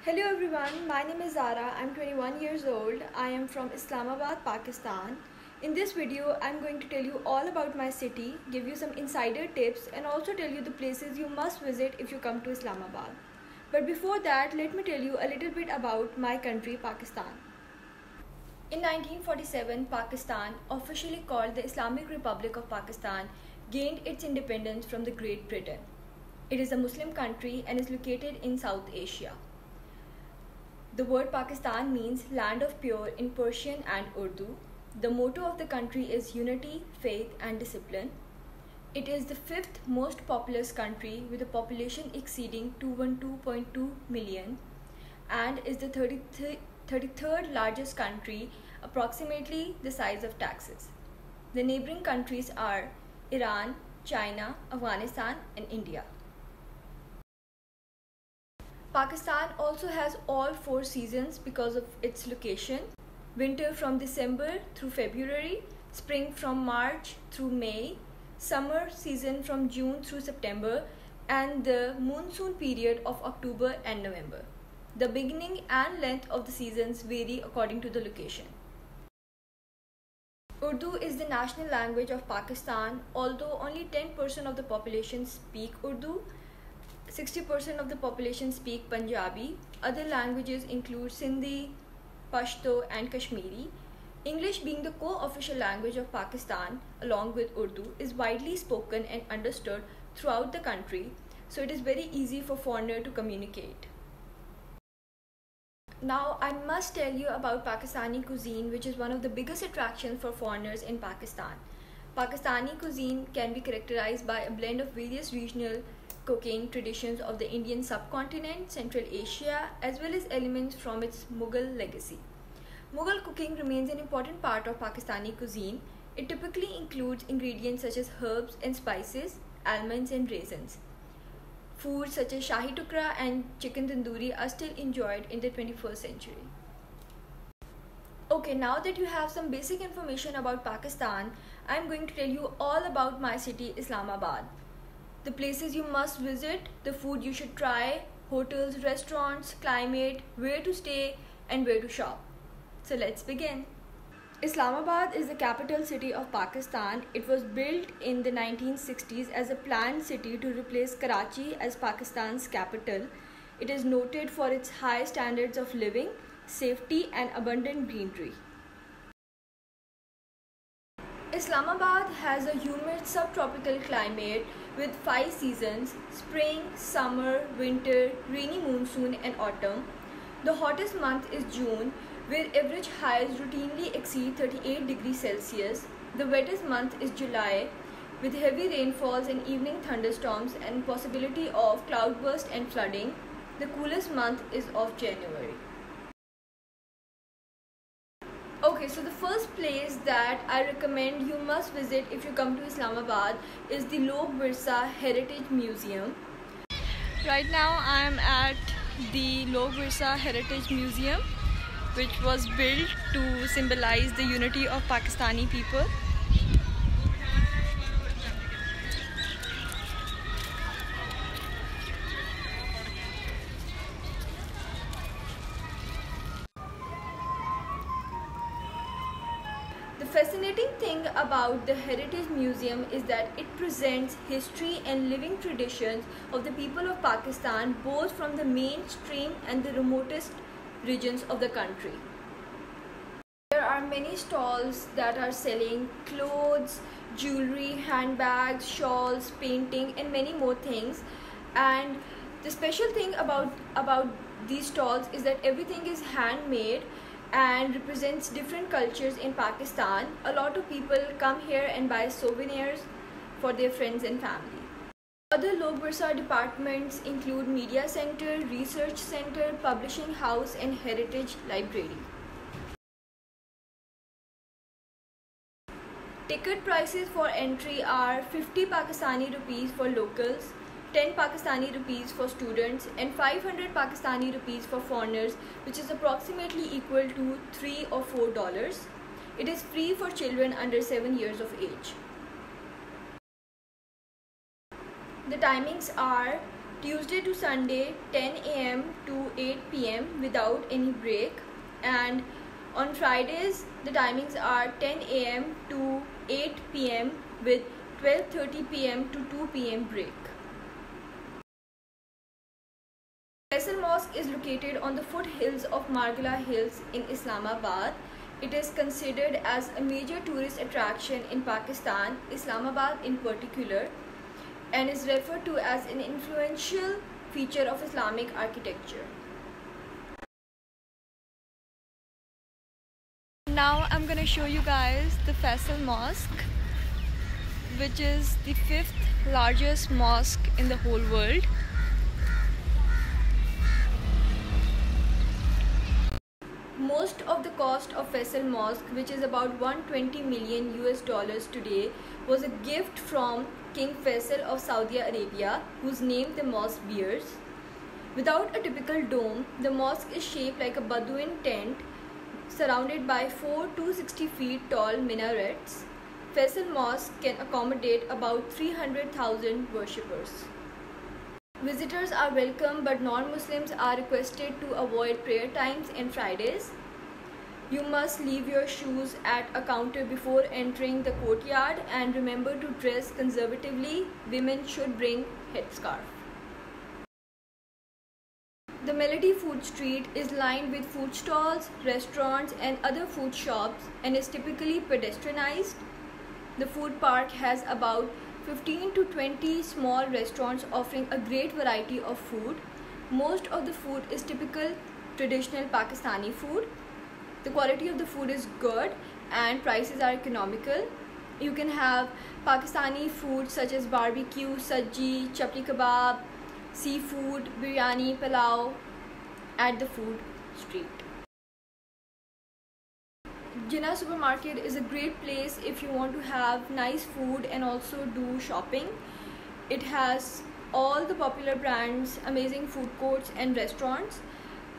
Hello everyone, my name is Zara. I'm 21 years old. I am from Islamabad, Pakistan. In this video, I'm going to tell you all about my city, give you some insider tips, and also tell you the places you must visit if you come to Islamabad. But before that, let me tell you a little bit about my country, Pakistan. In 1947, Pakistan, officially called the Islamic Republic of Pakistan, gained its independence from the Great Britain. It is a Muslim country and is located in South Asia. The word Pakistan means land of pure in Persian and Urdu. The motto of the country is unity, faith and discipline. It is the fifth most populous country with a population exceeding 212.2 million and is the 33rd largest country, approximately the size of Texas. The neighboring countries are Iran, China, Afghanistan and India. Pakistan also has all four seasons because of its location. Winter from December through February, spring from March through May, summer season from June through September, and the monsoon period of October and November. The beginning and length of the seasons vary according to the location. Urdu is the national language of Pakistan, although only 10% of the population speak Urdu. 60% of the population speak Punjabi. Other languages include Sindhi, Pashto and Kashmiri. English, being the co-official language of Pakistan along with Urdu, is widely spoken and understood throughout the country, so it is very easy for foreigners to communicate. Now I must tell you about Pakistani cuisine, which is one of the biggest attractions for foreigners in Pakistan. Pakistani cuisine can be characterized by a blend of various regional cooking traditions of the Indian subcontinent, Central Asia, as well as elements from its Mughal legacy. Mughal cooking remains an important part of Pakistani cuisine. It typically includes ingredients such as herbs and spices, almonds and raisins. Foods such as shahi tukra and chicken tandoori are still enjoyed in the 21st century. Okay, now that you have some basic information about Pakistan, I am going to tell you all about my city, Islamabad. The places you must visit, the food you should try, hotels, restaurants, climate, where to stay and where to shop. So let's begin. Islamabad is the capital city of Pakistan. It was built in the 1960s as a planned city to replace Karachi as Pakistan's capital. It is noted for its high standards of living, safety and abundant greenery. Islamabad has a humid subtropical climate with 5 seasons: spring, summer, winter, rainy monsoon and autumn. The hottest month is June, where average highs routinely exceed 38 degrees Celsius. The wettest month is July, with heavy rainfalls and evening thunderstorms and possibility of cloudburst and flooding. The coolest month is of January. Okay, so the first place that I recommend you must visit if you come to Islamabad is the Log Virsa Heritage Museum. Right now I am at the Log Virsa Heritage Museum, which was built to symbolize the unity of Pakistani people. The fascinating thing about the Heritage Museum is that it presents history and living traditions of the people of Pakistan, both from the mainstream and the remotest regions of the country. There are many stalls that are selling clothes, jewelry, handbags, shawls, painting and many more things. And the special thing about these stalls is that everything is handmade and represents different cultures in Pakistan. A lot of people come here and buy souvenirs for their friends and family. Other Log Virsa departments include Media Center, Research Center, Publishing House and Heritage Library. Ticket prices for entry are 50 Pakistani rupees for locals, 10 Pakistani rupees for students and 500 Pakistani rupees for foreigners, which is approximately equal to $3 or $4. It is free for children under 7 years of age. The timings are Tuesday to Sunday 10 AM to 8 PM. p.m. without any break, and on Fridays the timings are 10 a.m. to 8 p.m. with 12:30 p.m. to 2 p.m. break. Faisal Mosque is located on the foothills of Margala Hills in Islamabad. It is considered as a major tourist attraction in Pakistan, Islamabad in particular, and is referred to as an influential feature of Islamic architecture. Now I'm going to show you guys the Faisal Mosque, which is the 5th largest mosque in the whole world. Most of the cost of Faisal Mosque, which is about $120 million today, was a gift from King Faisal of Saudi Arabia, whose name the mosque bears. Without a typical dome, the mosque is shaped like a Bedouin tent surrounded by 4 260 feet tall minarets. Faisal Mosque can accommodate about 300,000 worshippers. Visitors are welcome, but non-Muslims are requested to avoid prayer times and Fridays. You must leave your shoes at a counter before entering the courtyard, and remember to dress conservatively. Women should bring headscarf. The Melody Food Street is lined with food stalls, restaurants and other food shops and is typically pedestrianized. The food park has about 15 to 20 small restaurants offering a great variety of food. Most of the food is typical traditional Pakistani food. The quality of the food is good and prices are economical. You can have Pakistani food such as barbecue, sajji, chapli kebab, seafood, biryani, palau at the food street. Jinnah Supermarket is a great place if you want to have nice food and also do shopping. It has all the popular brands, amazing food courts and restaurants.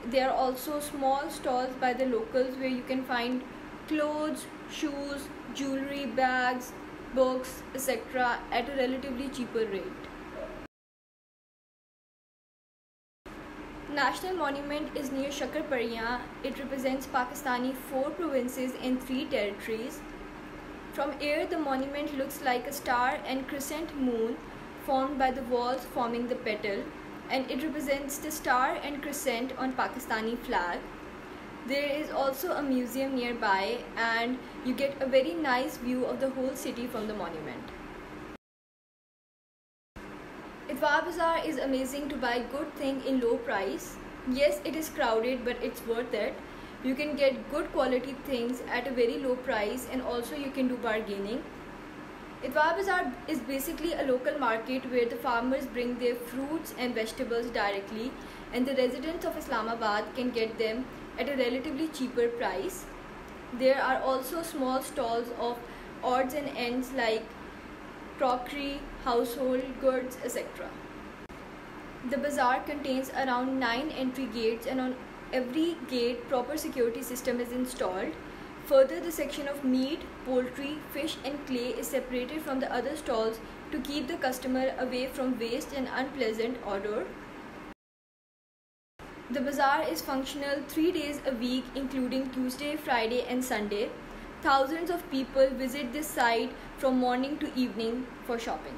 There are also small stalls by the locals where you can find clothes, shoes, jewelry, bags, books, etc. at a relatively cheaper rate. National Monument is near Shakarpariyan. It represents Pakistani 4 provinces and 3 territories. From air, the monument looks like a star and crescent moon formed by the walls forming the petal, and it represents the star and crescent on Pakistani flag. There is also a museum nearby, and you get a very nice view of the whole city from the monument. Itwar Bazaar is amazing to buy good thing in low price. Yes, it is crowded, but it's worth it. You can get good quality things at a very low price, and also you can do bargaining. Itwar Bazaar is basically a local market where the farmers bring their fruits and vegetables directly, and the residents of Islamabad can get them at a relatively cheaper price. There are also small stalls of odds and ends like crockery, household goods, etc. The bazaar contains around 9 entry gates, and on every gate proper security system is installed. Further, the section of meat, poultry, fish and clay is separated from the other stalls to keep the customer away from waste and unpleasant odor. The bazaar is functional 3 days a week, including Tuesday, Friday and Sunday. Thousands of people visit this site from morning to evening for shopping.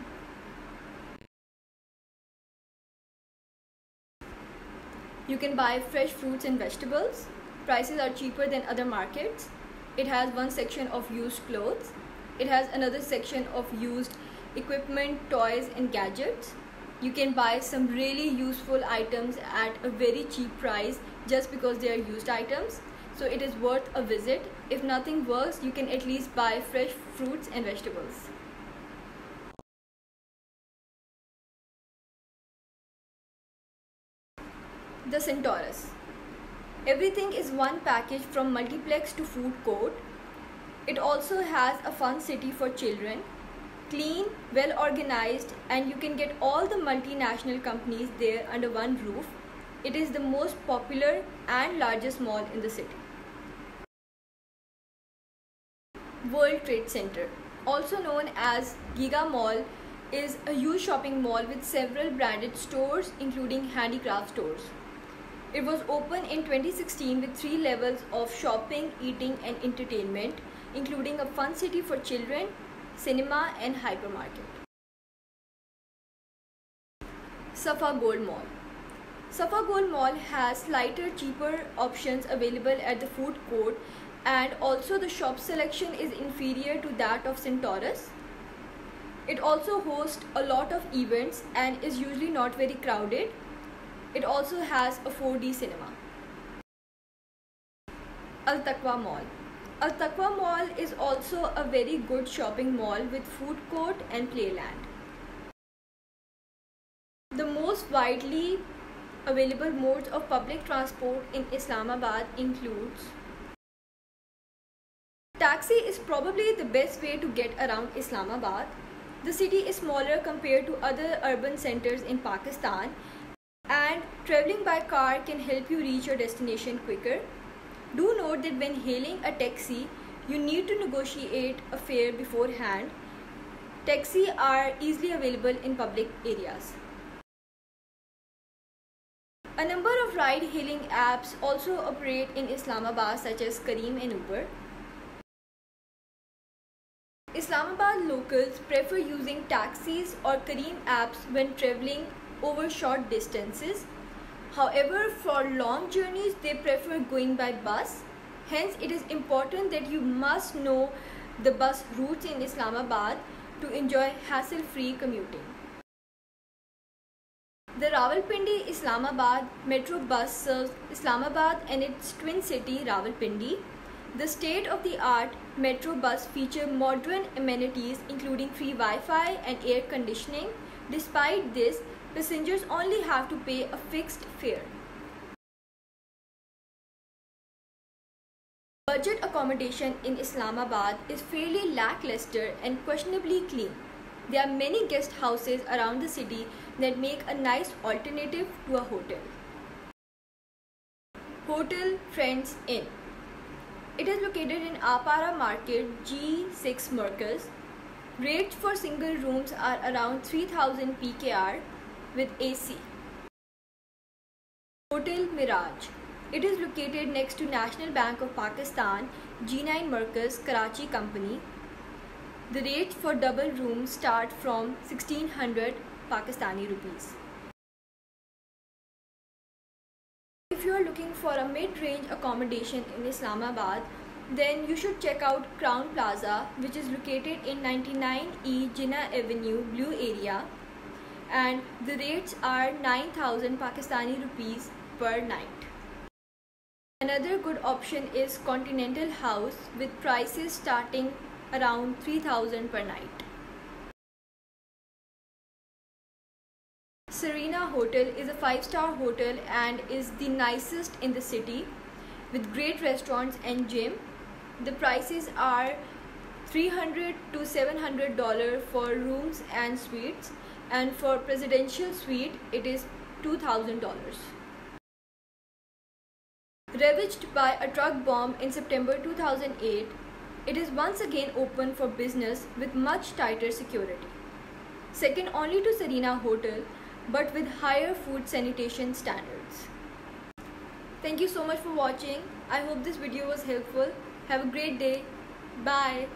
You can buy fresh fruits and vegetables. Prices are cheaper than other markets. It has one section of used clothes. It has another section of used equipment, toys and gadgets. You can buy some really useful items at a very cheap price just because they are used items. So it is worth a visit. If nothing works, you can at least buy fresh fruits and vegetables. The Centaurus. Everything is one package from multiplex to food court. It also has a fun city for children. Clean, well organized, and you can get all the multinational companies there under one roof. It is the most popular and largest mall in the city. World Trade Center, also known as Giga Mall, is a huge shopping mall with several branded stores including handicraft stores. It was opened in 2016 with 3 levels of shopping, eating and entertainment, including a fun city for children, cinema and hypermarket. Safa Gold Mall. Safa Gold Mall has lighter, cheaper options available at the food court, and also the shop selection is inferior to that of Centaurus. It also hosts a lot of events and is usually not very crowded. It also has a 4D cinema. Al Taqwa Mall. Al Taqwa Mall is also a very good shopping mall with food court and playland. The most widely available modes of public transport in Islamabad includes: taxi is probably the best way to get around Islamabad. The city is smaller compared to other urban centers in Pakistan, and traveling by car can help you reach your destination quicker. Do note that when hailing a taxi, you need to negotiate a fare beforehand. Taxis are easily available in public areas. A number of ride-hailing apps also operate in Islamabad, such as Careem and Uber. Islamabad locals prefer using taxis or Careem apps when traveling over short distances. However, for long journeys, they prefer going by bus. Hence, it is important that you must know the bus routes in Islamabad to enjoy hassle-free commuting. The Rawalpindi Islamabad Metro bus serves Islamabad and its twin city Rawalpindi. The state-of-the-art metro bus features modern amenities including free Wi-Fi and air conditioning. Despite this, passengers only have to pay a fixed fare. Budget accommodation in Islamabad is fairly lackluster and questionably clean. There are many guest houses around the city that make a nice alternative to a hotel. Hotel Friends Inn. It is located in Apara Market, G6 Markaz. Rates for single rooms are around 3000 PKR with AC. Hotel Miraj. It is located next to National Bank of Pakistan, G9 Markaz, Karachi Company. The rates for double rooms start from 1600 Pakistani rupees. If you are looking for a mid-range accommodation in Islamabad, then you should check out Crown Plaza, which is located in 99E Jinnah Avenue, Blue area, and the rates are 9000 Pakistani rupees per night. Another good option is Continental House with prices starting around 3000 per night. Serena Hotel is a 5-star hotel and is the nicest in the city with great restaurants and gym. The prices are $300 to $700 for rooms and suites, and for presidential suite it is $2000. Ravaged by a truck bomb in September 2008, it is once again open for business with much tighter security. Second only to Serena Hotel, but with higher food sanitation standards. Thank you so much for watching. I hope this video was helpful. Have a great day. Bye.